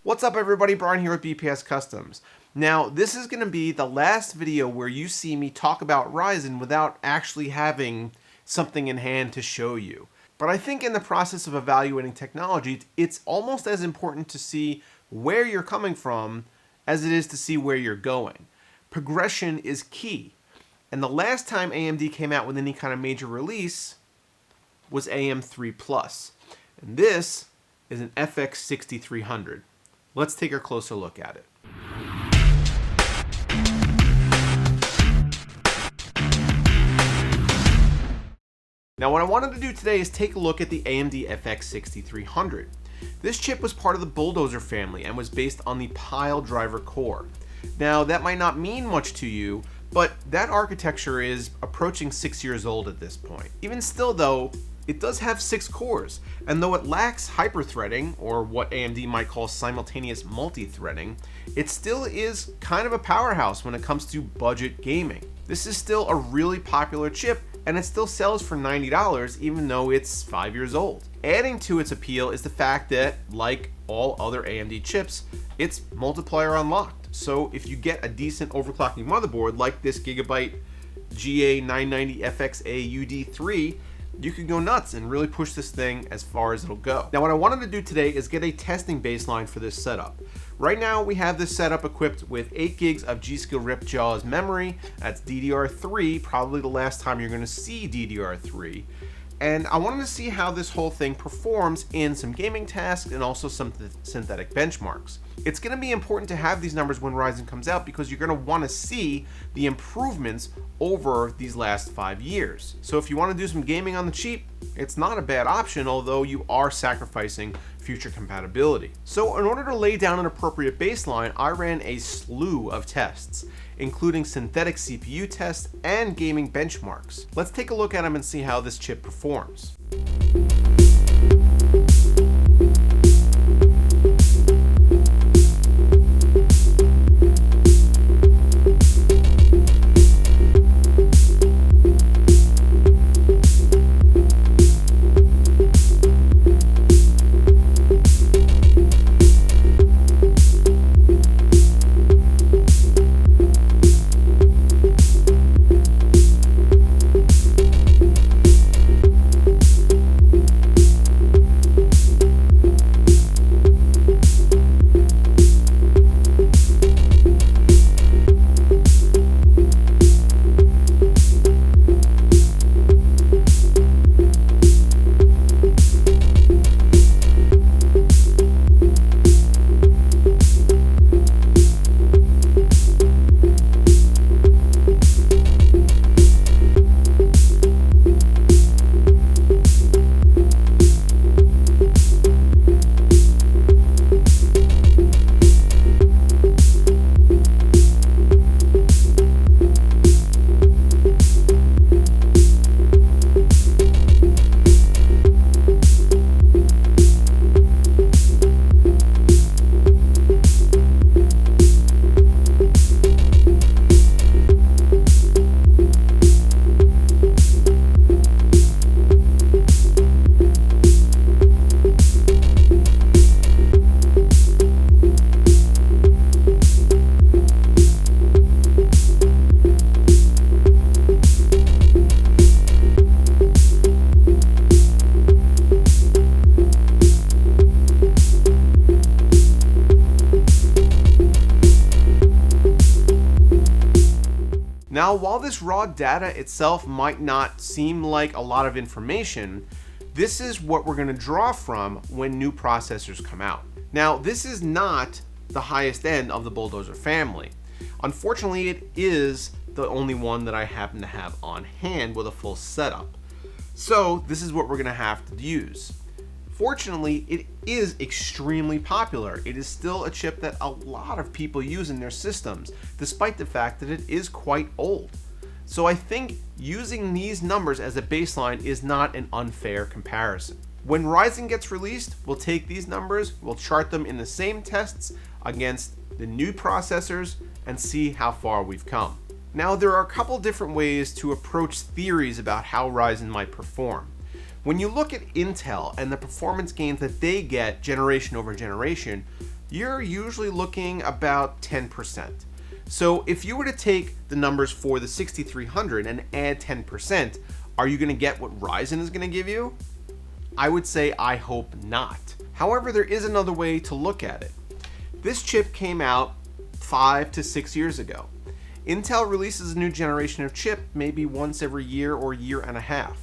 What's up everybody, Brian here with BPS Customs. Now this is going to be the last video where you see me talk about Ryzen without actually having something in hand to show you. But I think in the process of evaluating technology, it's almost as important to see where you're coming from as it is to see where you're going. Progression is key. And the last time AMD came out with any kind of major release was AM3 Plus. And this is an FX 6300. Let's take a closer look at it. Now what I wanted to do today is take a look at the AMD FX 6300. This chip was part of the Bulldozer family and was based on the Pile Driver core. Now that might not mean much to you, but that architecture is approaching 6 years old at this point. Even still though, it does have 6 cores, and though it lacks hyper-threading, or what AMD might call simultaneous multi-threading, it still is kind of a powerhouse when it comes to budget gaming. This is still a really popular chip, and it still sells for $90 even though it's 5 years old. Adding to its appeal is the fact that, like all other AMD chips, it's multiplier unlocked. So if you get a decent overclocking motherboard like this Gigabyte GA990FXA UD3, you can go nuts and really push this thing as far as it'll go. Now what I wanted to do today is get a testing baseline for this setup. Right now we have this setup equipped with 8 gigs of G.Skill Ripjaws memory. That's DDR3, probably the last time you're going to see DDR3. And I wanted to see how this whole thing performs in some gaming tasks and also some synthetic benchmarks. It's going to be important to have these numbers when Ryzen comes out because you're going to want to see the improvements over these last 5 years. So if you want to do some gaming on the cheap, it's not a bad option, although you are sacrificing future compatibility. So in order to lay down an appropriate baseline, I ran a slew of tests, including synthetic CPU tests and gaming benchmarks. Let's take a look at them and see how this chip performs. Now, while this raw data itself might not seem like a lot of information, this is what we're going to draw from when new processors come out. Now, this is not the highest end of the Bulldozer family. Unfortunately, it is the only one that I happen to have on hand with a full setup. So this is what we're going to have to use. Fortunately, it is extremely popular. It is still a chip that a lot of people use in their systems, despite the fact that it is quite old. So I think using these numbers as a baseline is not an unfair comparison. When Ryzen gets released, we'll take these numbers, we'll chart them in the same tests against the new processors and see how far we've come. Now, there are a couple different ways to approach theories about how Ryzen might perform. When you look at Intel and the performance gains that they get generation over generation, you're usually looking about 10%. So if you were to take the numbers for the 6300 and add 10%, are you going to get what Ryzen is going to give you? I would say I hope not. However, there is another way to look at it. This chip came out 5 to 6 years ago. Intel releases a new generation of chip maybe once every year or year and a half.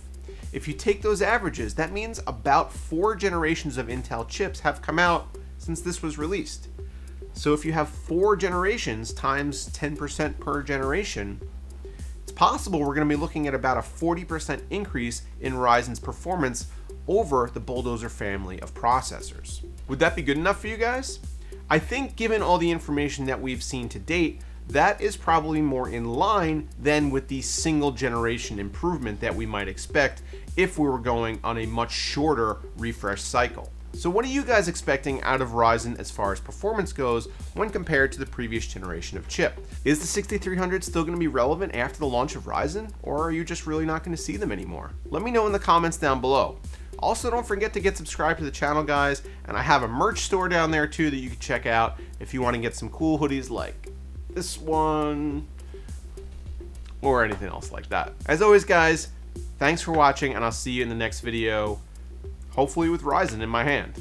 If you take those averages, that means about 4 generations of Intel chips have come out since this was released. So if you have 4 generations times 10% per generation, it's possible we're going to be looking at about a 40% increase in Ryzen's performance over the Bulldozer family of processors. Would that be good enough for you guys? I think given all the information that we've seen to date, that is probably more in line than with the single generation improvement that we might expect if we were going on a much shorter refresh cycle. So what are you guys expecting out of Ryzen as far as performance goes when compared to the previous generation of chip? Is the 6300 still going to be relevant after the launch of Ryzen, or are you just really not going to see them anymore? Let me know in the comments down below. Also, don't forget to get subscribed to the channel, guys, and I have a merch store down there too that you can check out if you want to get some cool hoodies like this one or anything else like that. As always, guys, thanks for watching, and I'll see you in the next video, hopefully with Ryzen in my hand.